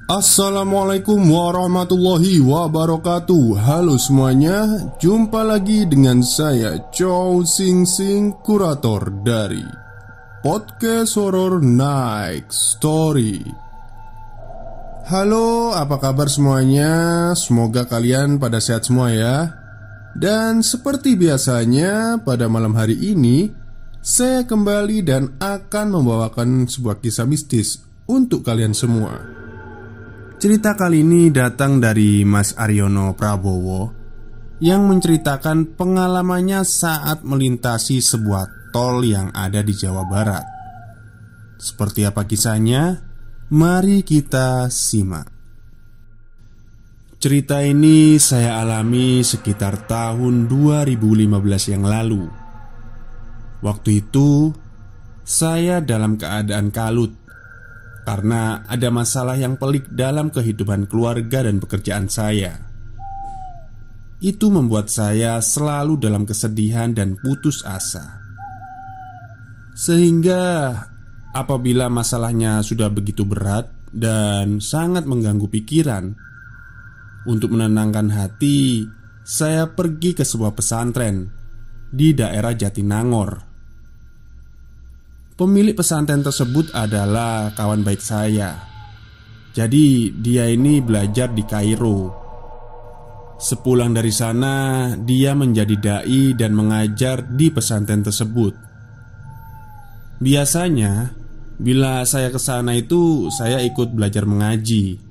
Assalamualaikum warahmatullahi wabarakatuh. Halo semuanya, jumpa lagi dengan saya Chow Sing Sing, kurator dari Podcast Horror Night Story. Halo, apa kabar semuanya? Semoga kalian pada sehat semua ya. Dan seperti biasanya, pada malam hari ini saya kembali dan akan membawakan sebuah kisah mistis untuk kalian semua. Cerita kali ini datang dari Mas Aryono Prabowo yang menceritakan pengalamannya saat melintasi sebuah tol yang ada di Jawa Barat. Seperti apa kisahnya? Mari kita simak. Cerita ini saya alami sekitar tahun 2015 yang lalu. Waktu itu saya dalam keadaan kalut karena ada masalah yang pelik dalam kehidupan keluarga dan pekerjaan saya. Itu membuat saya selalu dalam kesedihan dan putus asa. Sehingga apabila masalahnya sudah begitu berat dan sangat mengganggu pikiran, untuk menenangkan hati, saya pergi ke sebuah pesantren di daerah Jatinangor. Pemilik pesantren tersebut adalah kawan baik saya. Jadi dia ini belajar di Kairo. Sepulang dari sana, dia menjadi dai dan mengajar di pesantren tersebut. Biasanya, bila saya ke sana itu, saya ikut belajar mengaji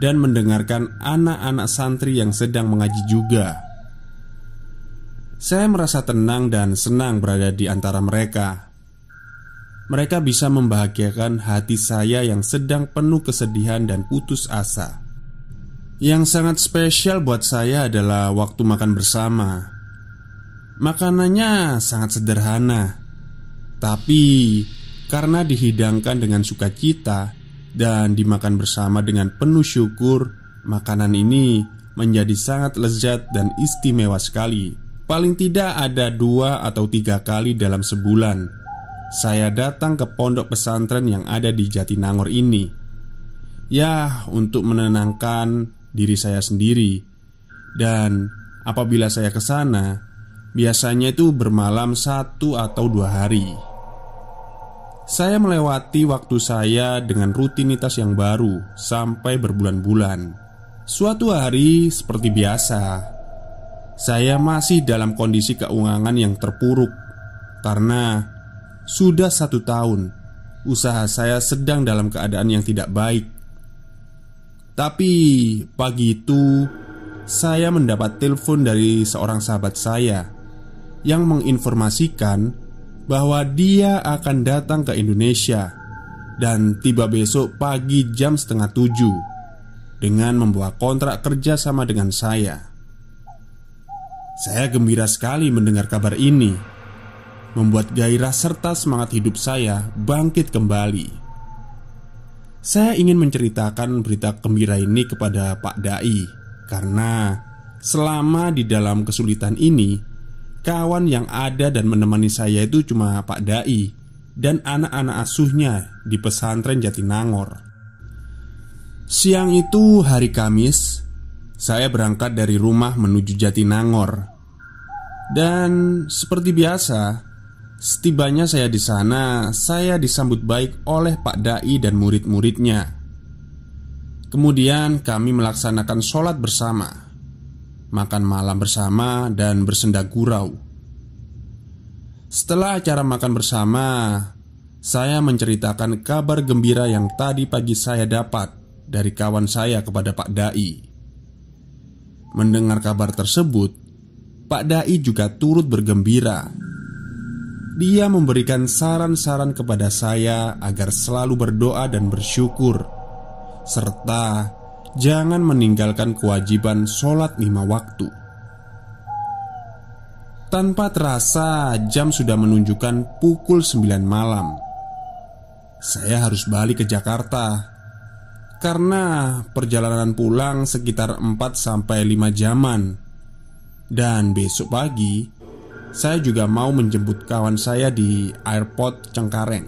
dan mendengarkan anak-anak santri yang sedang mengaji juga. Saya merasa tenang dan senang berada di antara mereka. Mereka bisa membahagiakan hati saya yang sedang penuh kesedihan dan putus asa. Yang sangat spesial buat saya adalah waktu makan bersama. Makanannya sangat sederhana, tapi karena dihidangkan dengan sukacita dan dimakan bersama dengan penuh syukur, makanan ini menjadi sangat lezat dan istimewa sekali. Paling tidak ada 2 atau 3 kali dalam sebulan saya datang ke pondok pesantren yang ada di Jatinangor ini. Ya, untuk menenangkan diri saya sendiri. Dan apabila saya ke sana, biasanya itu bermalam 1 atau 2 hari. Saya melewati waktu saya dengan rutinitas yang baru sampai berbulan-bulan. Suatu hari seperti biasa, saya masih dalam kondisi keuangan yang terpuruk karena sudah 1 tahun usaha saya sedang dalam keadaan yang tidak baik. Tapi pagi itu saya mendapat telepon dari seorang sahabat saya yang menginformasikan bahwa dia akan datang ke Indonesia dan tiba besok pagi jam setengah 7 dengan membawa kontrak kerja sama dengan saya. Saya gembira sekali mendengar kabar ini, membuat gairah serta semangat hidup saya bangkit kembali. Saya ingin menceritakan berita gembira ini kepada Pak Dai, karena selama di dalam kesulitan ini, kawan yang ada dan menemani saya itu cuma Pak Dai dan anak-anak asuhnya di pesantren Jatinangor. Siang itu hari Kamis, saya berangkat dari rumah menuju Jatinangor. Dan seperti biasa, setibanya saya di sana, saya disambut baik oleh Pak Dai dan murid-muridnya. Kemudian kami melaksanakan sholat bersama, makan malam bersama, dan bersenda gurau. Setelah acara makan bersama, saya menceritakan kabar gembira yang tadi pagi saya dapat dari kawan saya kepada Pak Dai. Mendengar kabar tersebut, Pak Dai juga turut bergembira. Dia memberikan saran-saran kepada saya agar selalu berdoa dan bersyukur, serta jangan meninggalkan kewajiban sholat 5 waktu. Tanpa terasa jam sudah menunjukkan pukul 9 malam. Saya harus balik ke Jakarta karena perjalanan pulang sekitar 4-5 jaman. Dan besok pagi saya juga mau menjemput kawan saya di airport Cengkareng.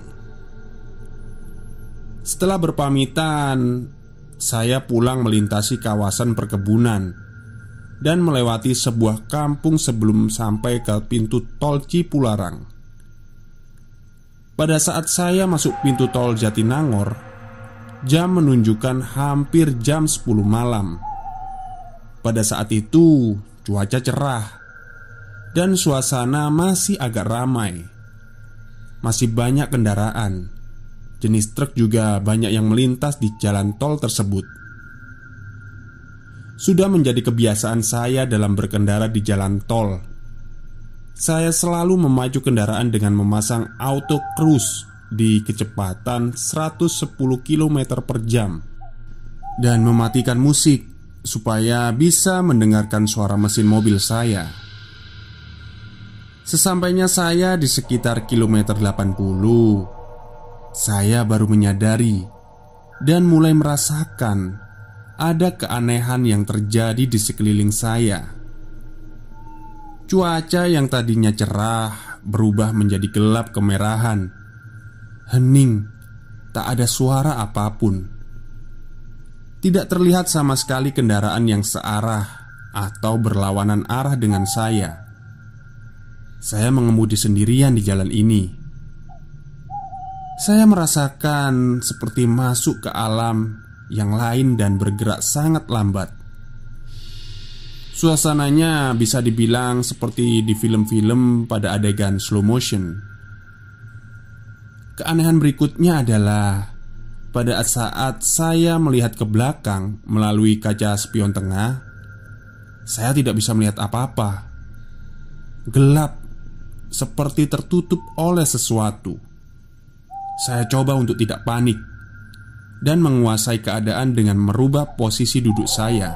Setelah berpamitan, saya pulang melintasi kawasan perkebunan dan melewati sebuah kampung sebelum sampai ke pintu tol Cipularang. Pada saat saya masuk pintu tol Jatinangor, jam menunjukkan hampir jam 10 malam. Pada saat itu cuaca cerah dan suasana masih agak ramai. Masih banyak kendaraan. Jenis truk juga banyak yang melintas di jalan tol tersebut. Sudah menjadi kebiasaan saya dalam berkendara di jalan tol. Saya selalu memacu kendaraan dengan memasang auto cruise di kecepatan 110 km per jam dan mematikan musik supaya bisa mendengarkan suara mesin mobil saya. Sesampainya saya di sekitar kilometer 80, saya baru menyadari dan mulai merasakan ada keanehan yang terjadi di sekeliling saya. Cuaca yang tadinya cerah berubah menjadi gelap kemerahan. Hening, tak ada suara apapun. Tidak terlihat sama sekali kendaraan yang searah atau berlawanan arah dengan saya. Saya mengemudi sendirian di jalan ini. Saya merasakan seperti masuk ke alam yang lain dan bergerak sangat lambat. Suasananya bisa dibilang seperti di film-film pada adegan slow motion. Keanehan berikutnya adalah pada saat saya melihat ke belakang melalui kaca spion tengah, saya tidak bisa melihat apa-apa. Gelap, seperti tertutup oleh sesuatu. Saya coba untuk tidak panik dan menguasai keadaan dengan merubah posisi duduk saya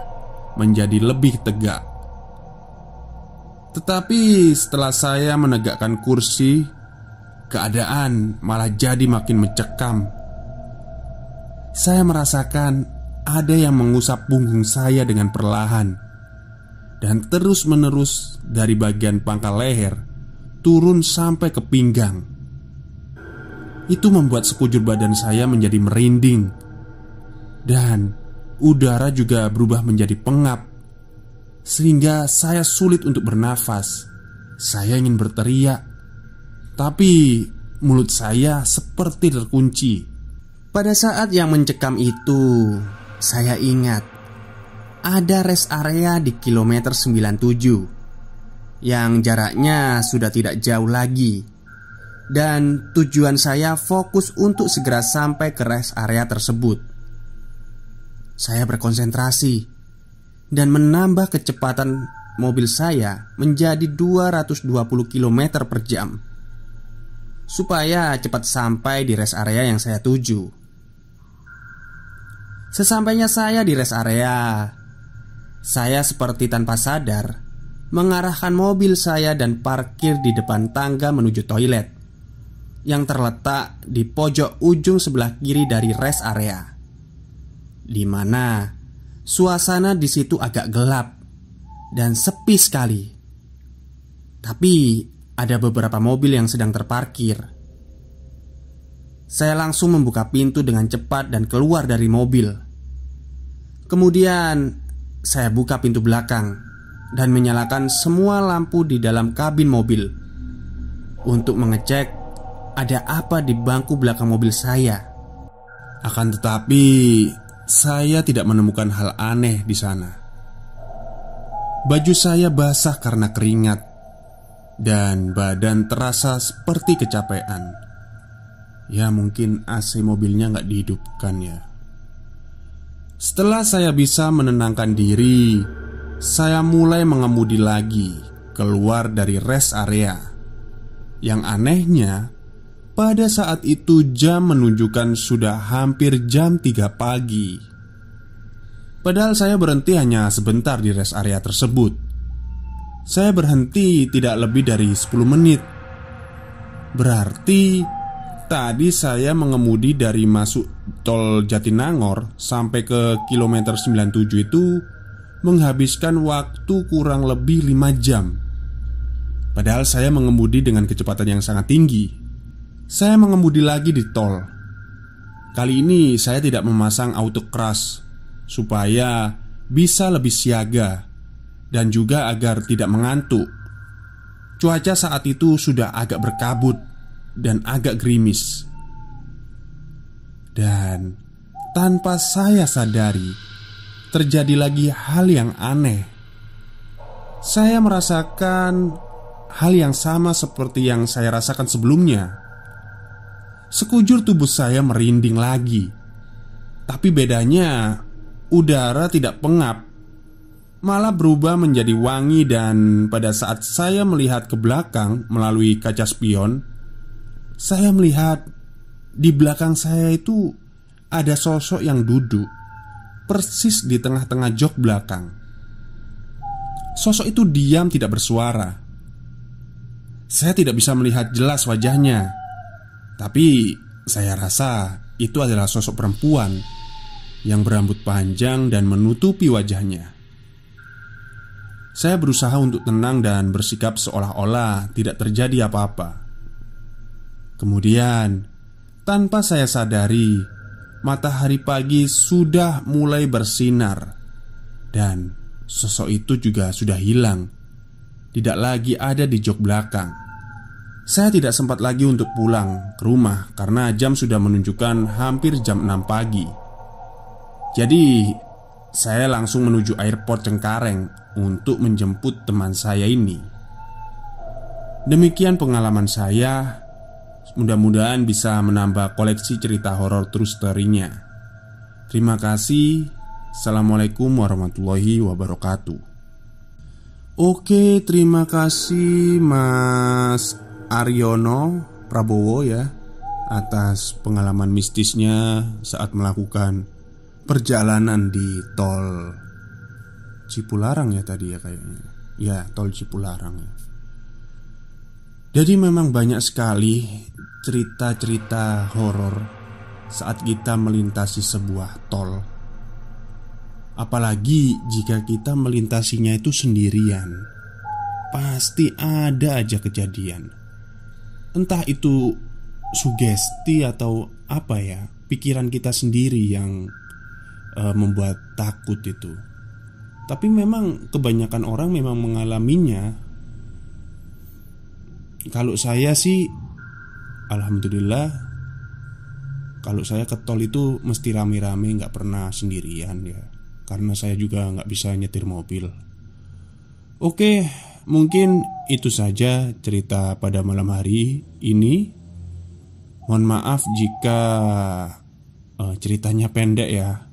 menjadi lebih tegak. Tetapi setelah saya menegakkan kursi, keadaan malah jadi makin mencekam. Saya merasakan ada yang mengusap punggung saya dengan perlahan dan terus-menerus dari bagian pangkal leher turun sampai ke pinggang. Itu membuat sekujur badan saya menjadi merinding dan udara juga berubah menjadi pengap, sehingga saya sulit untuk bernafas. Saya ingin berteriak, tapi mulut saya seperti terkunci. Pada saat yang mencekam itu, saya ingat ada rest area di kilometer 97 yang jaraknya sudah tidak jauh lagi. Dan tujuan saya fokus untuk segera sampai ke rest area tersebut. Saya berkonsentrasi dan menambah kecepatan mobil saya menjadi 220 km per jam supaya cepat sampai di rest area yang saya tuju. Sesampainya saya di rest area, saya seperti tanpa sadar mengarahkan mobil saya dan parkir di depan tangga menuju toilet yang terletak di pojok ujung sebelah kiri dari rest area, di mana suasana di situ agak gelap dan sepi sekali. Tapi ada beberapa mobil yang sedang terparkir. Saya langsung membuka pintu dengan cepat dan keluar dari mobil. Kemudian saya buka pintu belakang dan menyalakan semua lampu di dalam kabin mobil untuk mengecek ada apa di bangku belakang mobil saya. Akan tetapi saya tidak menemukan hal aneh di sana. Baju saya basah karena keringat dan badan terasa seperti kecapean. Ya mungkin AC mobilnya nggak dihidupkan ya. Setelah saya bisa menenangkan diri, saya mulai mengemudi lagi keluar dari rest area. Yang anehnya, pada saat itu jam menunjukkan sudah hampir jam 3 pagi. Padahal saya berhenti hanya sebentar di rest area tersebut. Saya berhenti tidak lebih dari 10 menit. Berarti tadi saya mengemudi dari masuk tol Jatinangor sampai ke kilometer 97 itu menghabiskan waktu kurang lebih 5 jam. Padahal saya mengemudi dengan kecepatan yang sangat tinggi. Saya mengemudi lagi di tol. Kali ini saya tidak memasang auto crash supaya bisa lebih siaga dan juga agar tidak mengantuk. Cuaca saat itu sudah agak berkabut dan agak gerimis. Dan tanpa saya sadari, terjadi lagi hal yang aneh. Saya merasakan hal yang sama seperti yang saya rasakan sebelumnya. Sekujur tubuh saya merinding lagi. Tapi bedanya, udara tidak pengap, malah berubah menjadi wangi. Dan pada saat saya melihat ke belakang melalui kaca spion, saya melihat di belakang saya itu ada sosok yang duduk persis di tengah-tengah jok belakang. Sosok itu diam, tidak bersuara. Saya tidak bisa melihat jelas wajahnya, tapi saya rasa itu adalah sosok perempuan yang berambut panjang dan menutupi wajahnya. Saya berusaha untuk tenang dan bersikap seolah-olah tidak terjadi apa-apa. Kemudian, tanpa saya sadari, matahari pagi sudah mulai bersinar dan sosok itu juga sudah hilang, tidak lagi ada di jok belakang. Saya tidak sempat lagi untuk pulang ke rumah karena jam sudah menunjukkan hampir jam 6 pagi. Jadi saya langsung menuju airport Cengkareng untuk menjemput teman saya ini. Demikian pengalaman saya. Mudah-mudahan bisa menambah koleksi cerita horor true story-nya. Terima kasih. Assalamualaikum warahmatullahi wabarakatuh. Oke, terima kasih Mas Aryono Prabowo ya, atas pengalaman mistisnya saat melakukan perjalanan di tol Cipularang ya tadi ya kayaknya. Ya, tol Cipularang ya. Jadi memang banyak sekali cerita-cerita horor saat kita melintasi sebuah tol. Apalagi jika kita melintasinya itu sendirian, pasti ada aja kejadian. Entah itu sugesti atau apa ya, pikiran kita sendiri yang membuat takut itu. Tapi memang kebanyakan orang memang mengalaminya. Kalau saya sih, alhamdulillah, kalau saya ke tol itu mesti rame-rame, gak pernah sendirian ya, karena saya juga gak bisa nyetir mobil. Oke, mungkin itu saja cerita pada malam hari ini. Mohon maaf jika ceritanya pendek ya,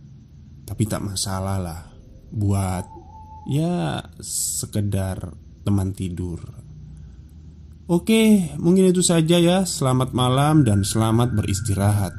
tapi tak masalah lah, buat ya sekedar teman tidur. Oke, mungkin itu saja ya. Selamat malam dan selamat beristirahat.